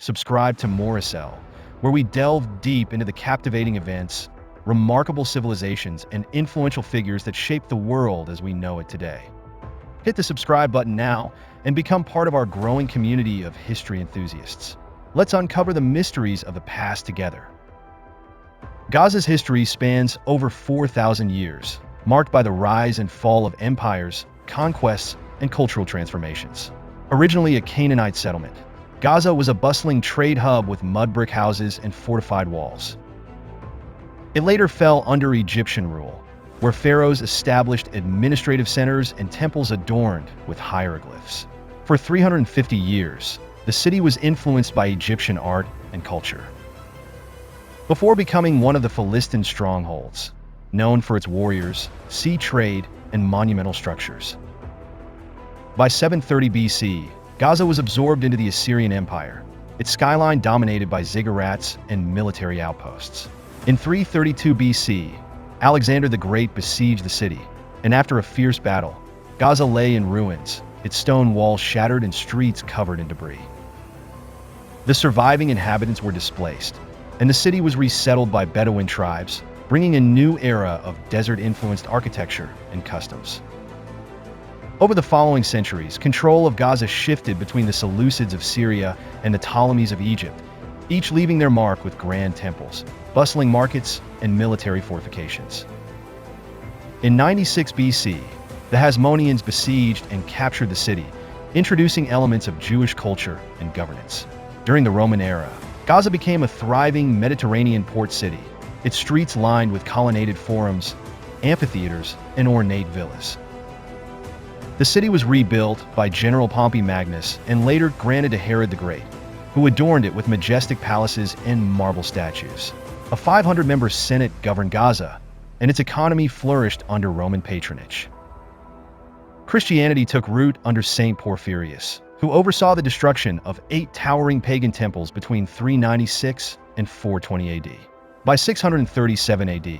subscribe to Morasel, where we delve deep into the captivating events, remarkable civilizations, and influential figures that shape the world as we know it today. Hit the subscribe button now and become part of our growing community of history enthusiasts. Let's uncover the mysteries of the past together. Gaza's history spans over 4,000 years, marked by the rise and fall of empires, conquests, and cultural transformations. Originally a Canaanite settlement, Gaza was a bustling trade hub with mud brick houses and fortified walls. It later fell under Egyptian rule, where pharaohs established administrative centers and temples adorned with hieroglyphs. For 350 years, the city was influenced by Egyptian art and culture, before becoming one of the Philistine strongholds, known for its warriors, sea trade, and monumental structures. By 730 BC, Gaza was absorbed into the Assyrian Empire, its skyline dominated by ziggurats and military outposts. In 332 BC, Alexander the Great besieged the city, and after a fierce battle, Gaza lay in ruins, its stone walls shattered and streets covered in debris. The surviving inhabitants were displaced, and the city was resettled by Bedouin tribes, bringing a new era of desert-influenced architecture and customs. Over the following centuries, control of Gaza shifted between the Seleucids of Syria and the Ptolemies of Egypt, each leaving their mark with grand temples, bustling markets, and military fortifications. In 96 BC, the Hasmoneans besieged and captured the city, introducing elements of Jewish culture and governance. During the Roman era, Gaza became a thriving Mediterranean port city, its streets lined with colonnaded forums, amphitheaters, and ornate villas. The city was rebuilt by General Pompey Magnus and later granted to Herod the Great, who adorned it with majestic palaces and marble statues. A 500-member Senate governed Gaza, and its economy flourished under Roman patronage. Christianity took root under Saint Porphyrius, who oversaw the destruction of 8 towering pagan temples between 396 and 420 AD. By 637 AD,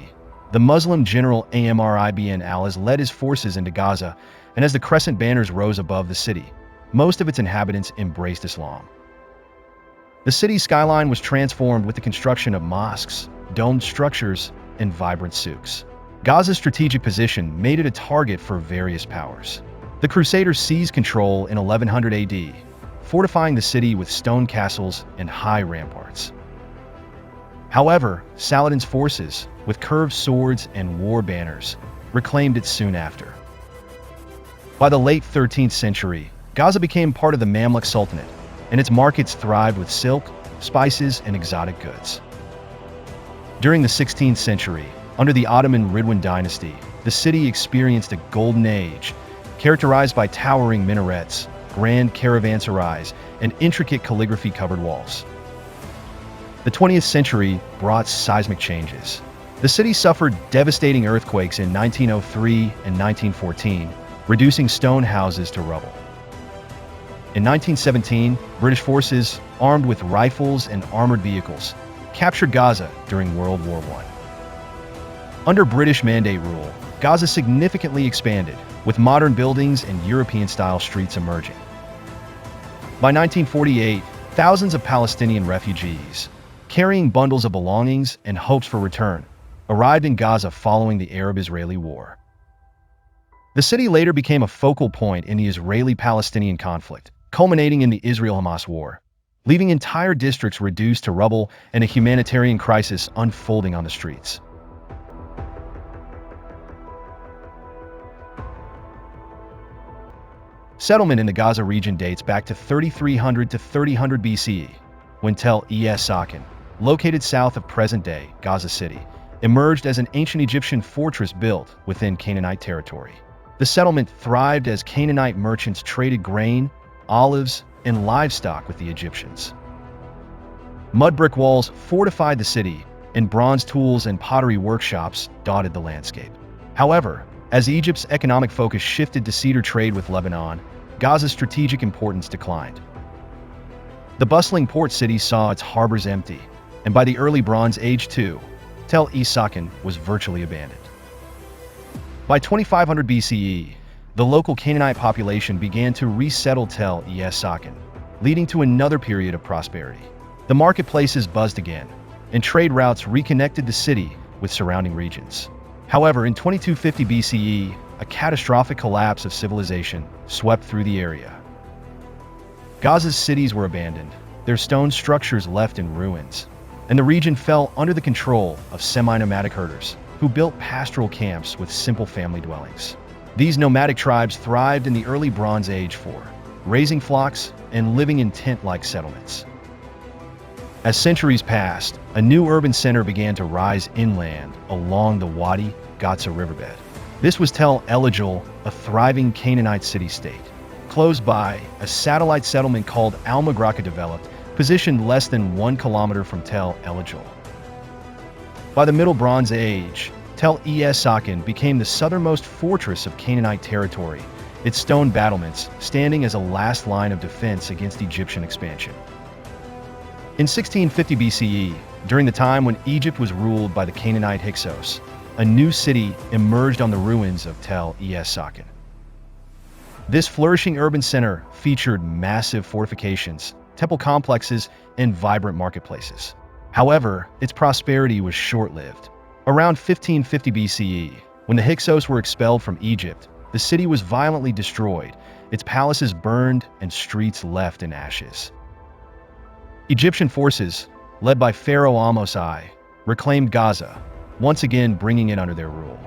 the Muslim general Amr ibn al-As led his forces into Gaza, and as the crescent banners rose above the city, most of its inhabitants embraced Islam. The city's skyline was transformed with the construction of mosques, domed structures, and vibrant souks. Gaza's strategic position made it a target for various powers. The Crusaders seized control in 1100 AD, fortifying the city with stone castles and high ramparts. However, Saladin's forces, with curved swords and war banners, reclaimed it soon after. By the late 13th century, Gaza became part of the Mamluk Sultanate, and its markets thrived with silk, spices, and exotic goods. During the 16th century, under the Ottoman Ridwan dynasty, the city experienced a golden age, characterized by towering minarets, grand caravanserais, and intricate calligraphy-covered walls. The 20th century brought seismic changes. The city suffered devastating earthquakes in 1903 and 1914, reducing stone houses to rubble. In 1917, British forces, armed with rifles and armored vehicles, captured Gaza during World War I. Under British Mandate rule, Gaza significantly expanded, with modern buildings and European-style streets emerging. By 1948, thousands of Palestinian refugees, carrying bundles of belongings and hopes for return, arrived in Gaza following the Arab-Israeli War. The city later became a focal point in the Israeli-Palestinian conflict, culminating in the Israel-Hamas war, leaving entire districts reduced to rubble and a humanitarian crisis unfolding on the streets. Settlement in the Gaza region dates back to 3300 to 3000 BCE, when Tel Es-Sakin, located south of present-day Gaza City, emerged as an ancient Egyptian fortress built within Canaanite territory. The settlement thrived as Canaanite merchants traded grain, olives, and livestock with the Egyptians. Mud brick walls fortified the city, and bronze tools and pottery workshops dotted the landscape. However, as Egypt's economic focus shifted to cedar trade with Lebanon, Gaza's strategic importance declined. The bustling port city saw its harbors empty, and by the early Bronze Age too, Tel Es-Sakin was virtually abandoned. By 2500 BCE, the local Canaanite population began to resettle Tel Es-Sakin, leading to another period of prosperity. The marketplaces buzzed again, and trade routes reconnected the city with surrounding regions. However, in 2250 BCE, a catastrophic collapse of civilization swept through the area. Gaza's cities were abandoned, their stone structures left in ruins, and the region fell under the control of semi-nomadic herders who built pastoral camps with simple family dwellings. These nomadic tribes thrived in the early Bronze Age for raising flocks and living in tent-like settlements. As centuries passed, a new urban center began to rise inland along the Wadi Gaza riverbed. This was Tel El-Ejul, a thriving Canaanite city-state. Close by, a satellite settlement called Al-Magraka developed, positioned less than 1 kilometer from Tel El-Ejul. By the Middle Bronze Age, Tel Es-Sakin became the southernmost fortress of Canaanite territory, its stone battlements standing as a last line of defense against Egyptian expansion. In 1650 BCE, during the time when Egypt was ruled by the Canaanite Hyksos, a new city emerged on the ruins of Tel Es-Sakin. This flourishing urban center featured massive fortifications, temple complexes, and vibrant marketplaces. However, its prosperity was short-lived. Around 1550 BCE, when the Hyksos were expelled from Egypt, the city was violently destroyed, its palaces burned, and streets left in ashes. Egyptian forces, led by Pharaoh Ahmose I, reclaimed Gaza, once again bringing it under their rule.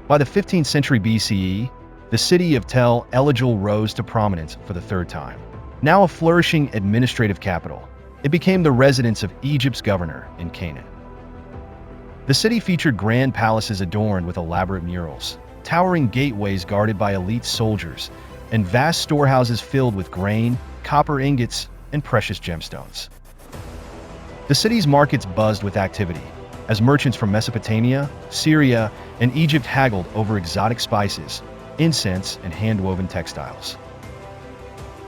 By the 15th century BCE, the city of Tel El-Ejul rose to prominence for the third time. Now a flourishing administrative capital, it became the residence of Egypt's governor in Canaan. The city featured grand palaces adorned with elaborate murals, towering gateways guarded by elite soldiers, and vast storehouses filled with grain, copper ingots, and precious gemstones. The city's markets buzzed with activity, as merchants from Mesopotamia, Syria, and Egypt haggled over exotic spices, incense, and hand-woven textiles.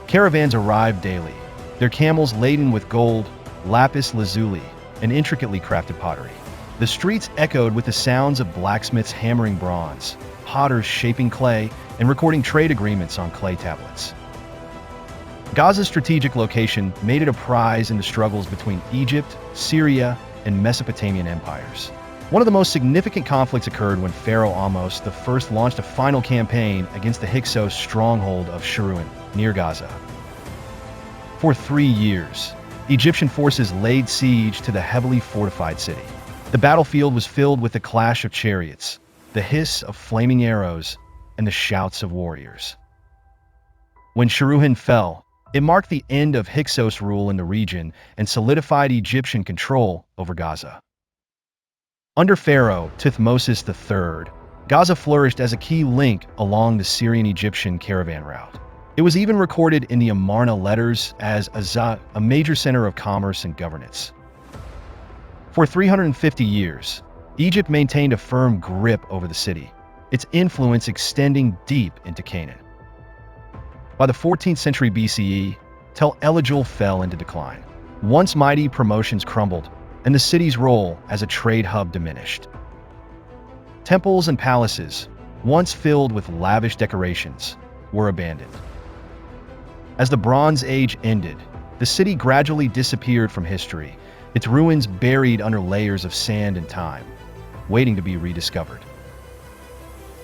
Caravans arrived daily, their camels laden with gold, lapis lazuli, and intricately crafted pottery. The streets echoed with the sounds of blacksmiths hammering bronze, potters shaping clay, and recording trade agreements on clay tablets. Gaza's strategic location made it a prize in the struggles between Egypt, Syria, and Mesopotamian empires. One of the most significant conflicts occurred when Pharaoh Ahmose I launched a final campaign against the Hyksos stronghold of Sharuin, near Gaza. For 3 years, Egyptian forces laid siege to the heavily fortified city. The battlefield was filled with the clash of chariots, the hiss of flaming arrows, and the shouts of warriors. When Sharuhin fell, it marked the end of Hyksos rule in the region and solidified Egyptian control over Gaza. Under Pharaoh Thutmose III, Gaza flourished as a key link along the Syrian-Egyptian caravan route. It was even recorded in the Amarna letters as Azza, a major center of commerce and governance. For 350 years, Egypt maintained a firm grip over the city, its influence extending deep into Canaan. By the 14th century BCE, Tel El-Ejul fell into decline. Once mighty promotions crumbled, and the city's role as a trade hub diminished. Temples and palaces, once filled with lavish decorations, were abandoned. As the Bronze Age ended, the city gradually disappeared from history, its ruins buried under layers of sand and time, waiting to be rediscovered.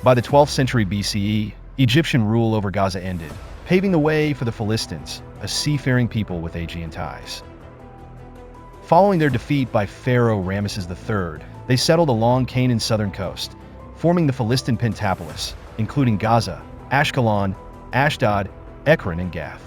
By the 12th century BCE, Egyptian rule over Gaza ended, paving the way for the Philistines, a seafaring people with Aegean ties. Following their defeat by Pharaoh Ramesses III, they settled along Canaan's southern coast, forming the Philistine Pentapolis, including Gaza, Ashkelon, Ashdod, Ekron, and Gath.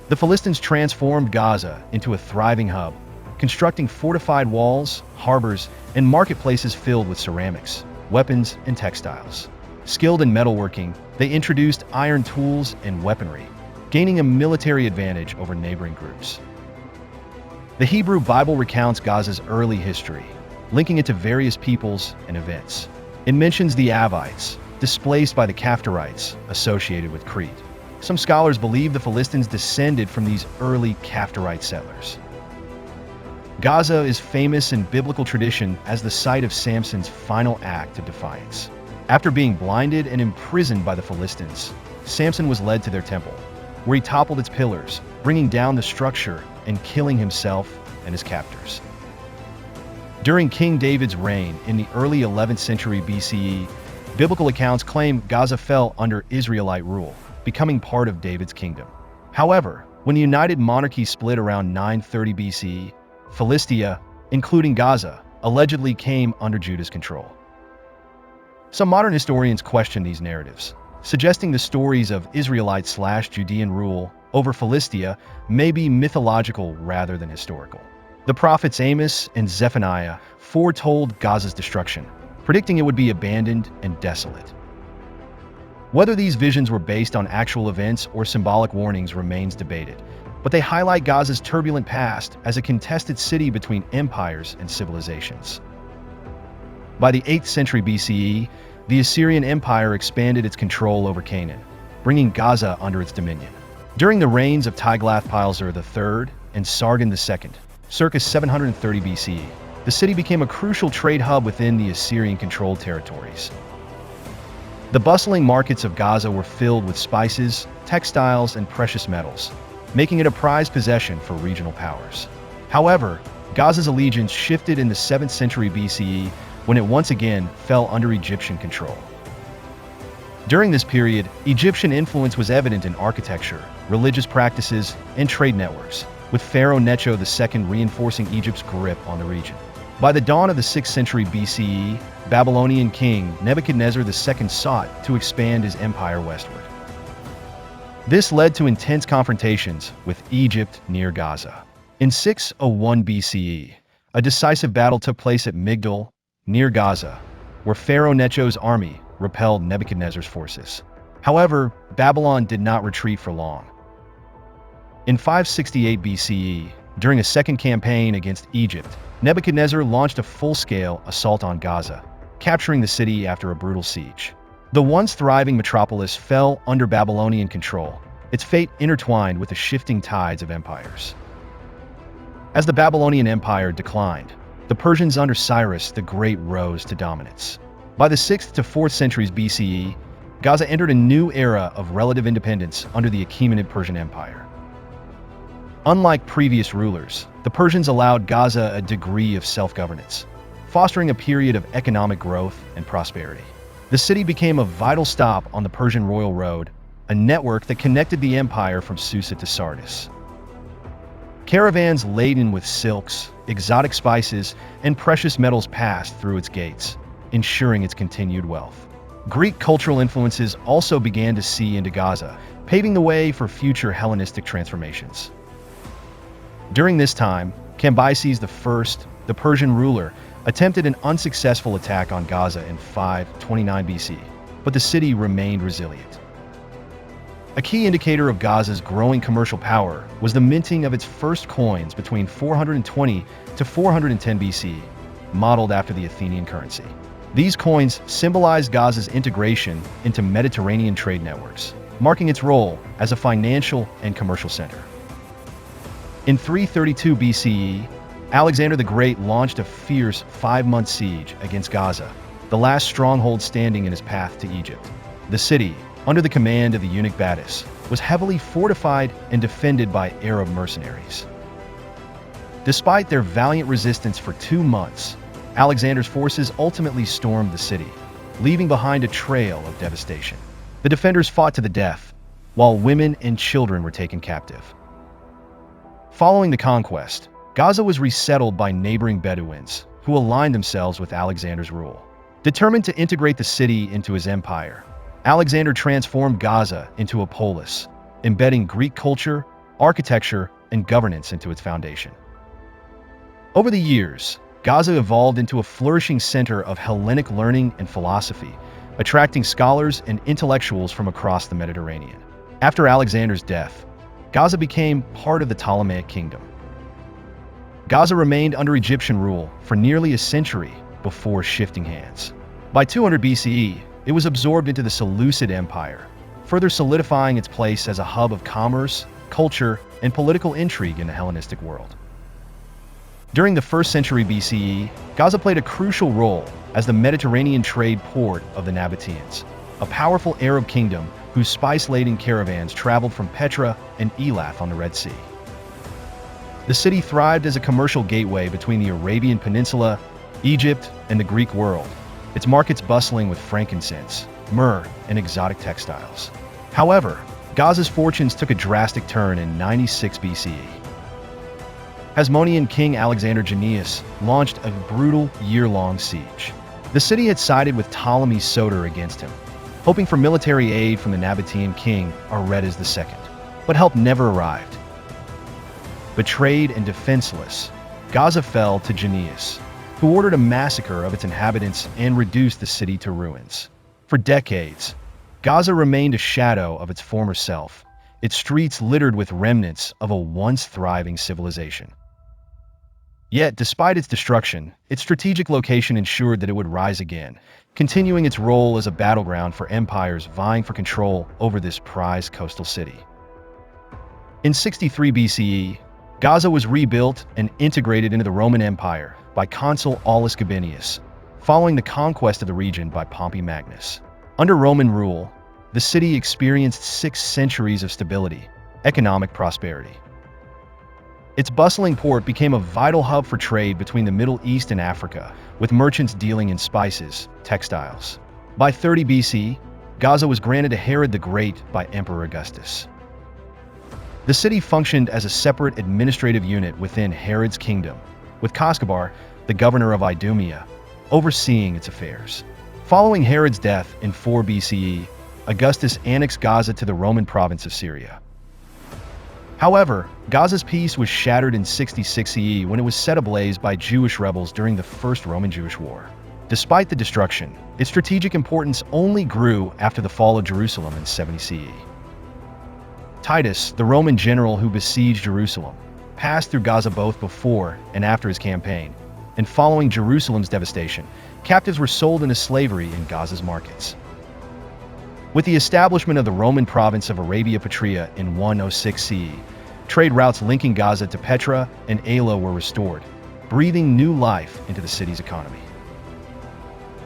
The Philistines transformed Gaza into a thriving hub, constructing fortified walls, harbors, and marketplaces filled with ceramics, weapons, and textiles. Skilled in metalworking, they introduced iron tools and weaponry, gaining a military advantage over neighboring groups. The Hebrew Bible recounts Gaza's early history, linking it to various peoples and events. It mentions the Avites, displaced by the Caphtorites, associated with Crete. Some scholars believe the Philistines descended from these early Caphtorite settlers. Gaza is famous in biblical tradition as the site of Samson's final act of defiance. After being blinded and imprisoned by the Philistines, Samson was led to their temple, where he toppled its pillars, bringing down the structure and killing himself and his captors. During King David's reign in the early 11th century BCE, biblical accounts claim Gaza fell under Israelite rule, becoming part of David's kingdom. However, when the United Monarchy split around 930 BCE, Philistia, including Gaza, allegedly came under Judah's control. Some modern historians question these narratives, suggesting the stories of Israelite/Judean rule over Philistia may be mythological rather than historical. The prophets Amos and Zephaniah foretold Gaza's destruction, predicting it would be abandoned and desolate. Whether these visions were based on actual events or symbolic warnings remains debated, but they highlight Gaza's turbulent past as a contested city between empires and civilizations. By the 8th century BCE, the Assyrian Empire expanded its control over Canaan, bringing Gaza under its dominion. During the reigns of Tiglath-Pileser III and Sargon II, circa 730 BCE, the city became a crucial trade hub within the Assyrian-controlled territories. The bustling markets of Gaza were filled with spices, textiles, and precious metals, making it a prized possession for regional powers. However, Gaza's allegiance shifted in the 7th century BCE when it once again fell under Egyptian control. During this period, Egyptian influence was evident in architecture, religious practices, and trade networks, with Pharaoh Necho II reinforcing Egypt's grip on the region. By the dawn of the 6th century BCE, Babylonian king Nebuchadnezzar II sought to expand his empire westward. This led to intense confrontations with Egypt near Gaza. In 601 BCE, a decisive battle took place at Migdol, near Gaza, where Pharaoh Necho's army repelled Nebuchadnezzar's forces. However, Babylon did not retreat for long. In 568 BCE, during a second campaign against Egypt, Nebuchadnezzar launched a full-scale assault on Gaza, capturing the city after a brutal siege. The once thriving metropolis fell under Babylonian control, its fate intertwined with the shifting tides of empires. As the Babylonian Empire declined, the Persians under Cyrus the Great rose to dominance. By the 6th to 4th centuries BCE, Gaza entered a new era of relative independence under the Achaemenid Persian Empire. Unlike previous rulers, the Persians allowed Gaza a degree of self-governance, fostering a period of economic growth and prosperity. The city became a vital stop on the Persian Royal Road, a network that connected the empire from Susa to Sardis. Caravans laden with silks, exotic spices, and precious metals passed through its gates, ensuring its continued wealth. Greek cultural influences also began to seep into Gaza, paving the way for future Hellenistic transformations. During this time, Cambyses I, the Persian ruler, attempted an unsuccessful attack on Gaza in 529 BC, but the city remained resilient. A key indicator of Gaza's growing commercial power was the minting of its first coins between 420 to 410 BC, modeled after the Athenian currency. These coins symbolized Gaza's integration into Mediterranean trade networks, marking its role as a financial and commercial center. In 332 BCE, Alexander the Great launched a fierce 5-month siege against Gaza, the last stronghold standing in his path to Egypt. The city, under the command of the eunuch Battus, was heavily fortified and defended by Arab mercenaries. Despite their valiant resistance for 2 months, Alexander's forces ultimately stormed the city, leaving behind a trail of devastation. The defenders fought to the death, while women and children were taken captive. Following the conquest, Gaza was resettled by neighboring Bedouins, who aligned themselves with Alexander's rule. Determined to integrate the city into his empire, Alexander transformed Gaza into a polis, embedding Greek culture, architecture, and governance into its foundation. Over the years, Gaza evolved into a flourishing center of Hellenic learning and philosophy, attracting scholars and intellectuals from across the Mediterranean. After Alexander's death, Gaza became part of the Ptolemaic kingdom. Gaza remained under Egyptian rule for nearly a century before shifting hands. By 200 BCE, it was absorbed into the Seleucid Empire, further solidifying its place as a hub of commerce, culture, and political intrigue in the Hellenistic world. During the 1st century BCE, Gaza played a crucial role as the Mediterranean trade port of the Nabateans, a powerful Arab kingdom whose spice-laden caravans traveled from Petra and Elath on the Red Sea. The city thrived as a commercial gateway between the Arabian Peninsula, Egypt, and the Greek world, its markets bustling with frankincense, myrrh, and exotic textiles. However, Gaza's fortunes took a drastic turn in 96 BCE. Hasmonean king Alexander Jannaeus launched a brutal year-long siege. The city had sided with Ptolemy Soter against him, hoping for military aid from the Nabatean king Aretas II, but help never arrived. Betrayed and defenseless, Gaza fell to Jannaeus, who ordered a massacre of its inhabitants and reduced the city to ruins. For decades, Gaza remained a shadow of its former self, its streets littered with remnants of a once thriving civilization. Yet, despite its destruction, its strategic location ensured that it would rise again, continuing its role as a battleground for empires vying for control over this prized coastal city. In 63 BCE, Gaza was rebuilt and integrated into the Roman Empire by consul Aulus Gabinius, following the conquest of the region by Pompey Magnus. Under Roman rule, the city experienced 6 centuries of stability, economic prosperity. Its bustling port became a vital hub for trade between the Middle East and Africa, with merchants dealing in spices, textiles. By 30 BC, Gaza was granted to Herod the Great by Emperor Augustus. The city functioned as a separate administrative unit within Herod's kingdom, with Cascabar, the governor of Idumea, overseeing its affairs. Following Herod's death in 4 BCE, Augustus annexed Gaza to the Roman province of Syria. However, Gaza's peace was shattered in 66 CE when it was set ablaze by Jewish rebels during the First Roman-Jewish War. Despite the destruction, its strategic importance only grew after the fall of Jerusalem in 70 CE. Titus, the Roman general who besieged Jerusalem, passed through Gaza both before and after his campaign, and following Jerusalem's devastation, captives were sold into slavery in Gaza's markets. With the establishment of the Roman province of Arabia Petrea in 106 CE, trade routes linking Gaza to Petra and Ailo were restored, breathing new life into the city's economy.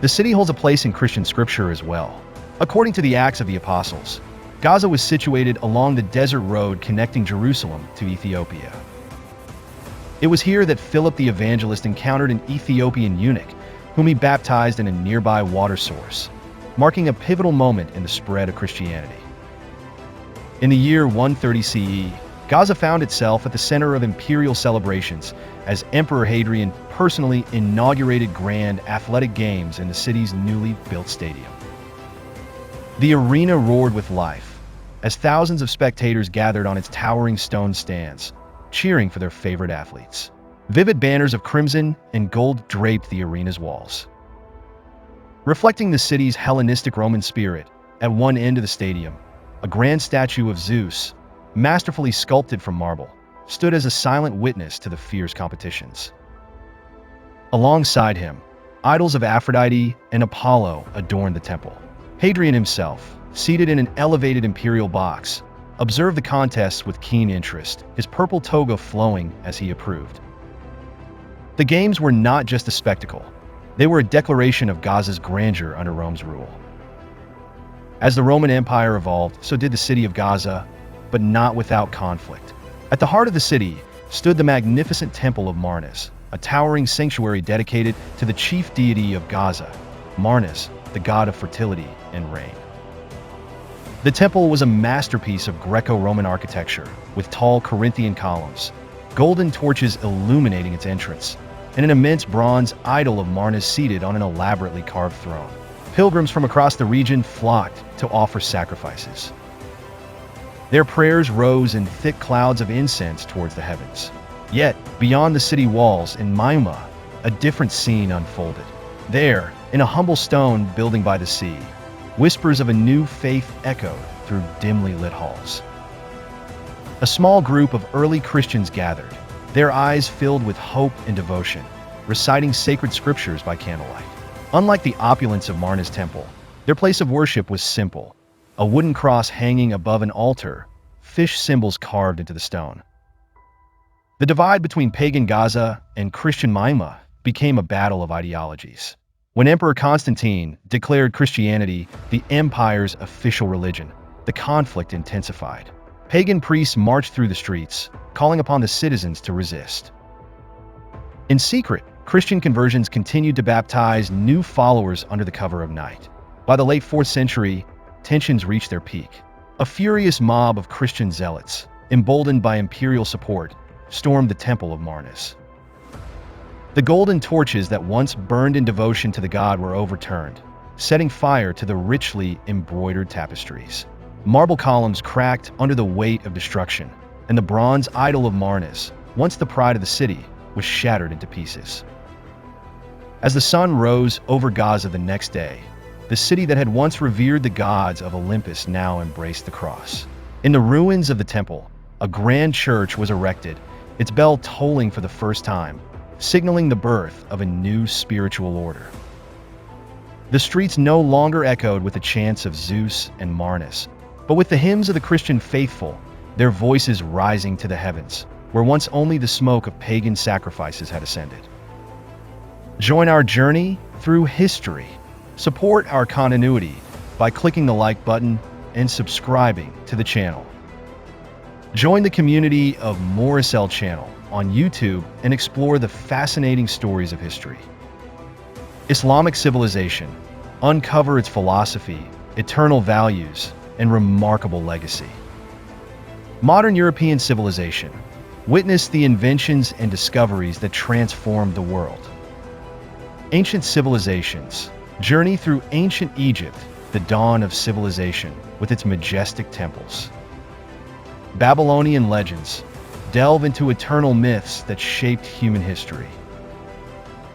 The city holds a place in Christian scripture as well. According to the Acts of the Apostles, Gaza was situated along the desert road connecting Jerusalem to Ethiopia. It was here that Philip the Evangelist encountered an Ethiopian eunuch, whom he baptized in a nearby water source, marking a pivotal moment in the spread of Christianity. In the year 130 CE, Gaza found itself at the center of imperial celebrations as Emperor Hadrian personally inaugurated grand athletic games in the city's newly built stadium. The arena roared with life as thousands of spectators gathered on its towering stone stands, cheering for their favorite athletes. Vivid banners of crimson and gold draped the arena's walls. Reflecting the city's Hellenistic Roman spirit, at one end of the stadium, a grand statue of Zeus, masterfully sculpted from marble, stood as a silent witness to the fierce competitions. Alongside him, idols of Aphrodite and Apollo adorned the temple. Hadrian himself, seated in an elevated imperial box, observed the contests with keen interest, his purple toga flowing as he approved. The games were not just a spectacle. They were a declaration of Gaza's grandeur under Rome's rule. As the Roman Empire evolved, so did the city of Gaza, but not without conflict. At the heart of the city stood the magnificent Temple of Marnes, a towering sanctuary dedicated to the chief deity of Gaza, Marnes, the god of fertility and rain. The temple was a masterpiece of Greco-Roman architecture, with tall Corinthian columns, golden torches illuminating its entrance, and an immense bronze idol of Marnes seated on an elaborately carved throne. Pilgrims from across the region flocked to offer sacrifices. Their prayers rose in thick clouds of incense towards the heavens. Yet, beyond the city walls in Maima, a different scene unfolded. There, in a humble stone building by the sea, whispers of a new faith echoed through dimly lit halls. A small group of early Christians gathered, their eyes filled with hope and devotion, reciting sacred scriptures by candlelight. Unlike the opulence of Marnes temple, their place of worship was simple, a wooden cross hanging above an altar, fish symbols carved into the stone. The divide between pagan Gaza and Christian Maima became a battle of ideologies. When Emperor Constantine declared Christianity the empire's official religion, the conflict intensified. Pagan priests marched through the streets, calling upon the citizens to resist. In secret, Christian conversions continued to baptize new followers under the cover of night. By the late 4th century, tensions reached their peak. A furious mob of Christian zealots, emboldened by imperial support, stormed the temple of Mars. The golden torches that once burned in devotion to the god were overturned, setting fire to the richly embroidered tapestries. Marble columns cracked under the weight of destruction, and the bronze idol of Mars, once the pride of the city, was shattered into pieces. As the sun rose over Gaza the next day, the city that had once revered the gods of Olympus now embraced the cross. In the ruins of the temple, a grand church was erected, its bell tolling for the first time, signaling the birth of a new spiritual order. The streets no longer echoed with the chants of Zeus and Mars, but with the hymns of the Christian faithful, their voices rising to the heavens, where once only the smoke of pagan sacrifices had ascended. Join our journey through history. Support our continuity by clicking the like button and subscribing to the channel. Join the community of Morasel channel on YouTube and explore the fascinating stories of history. Islamic civilization. Uncover its philosophy, eternal values, and remarkable legacy. Modern European civilization. Witness the inventions and discoveries that transformed the world. Ancient civilizations. Journey through ancient Egypt, the dawn of civilization, with its majestic temples. Babylonian legends. Delve into eternal myths that shaped human history.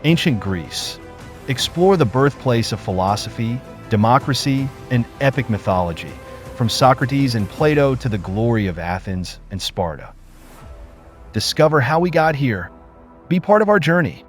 Ancient Greece. Explore the birthplace of philosophy, democracy, and epic mythology, from Socrates and Plato to the glory of Athens and Sparta. Discover how we got here. Be part of our journey.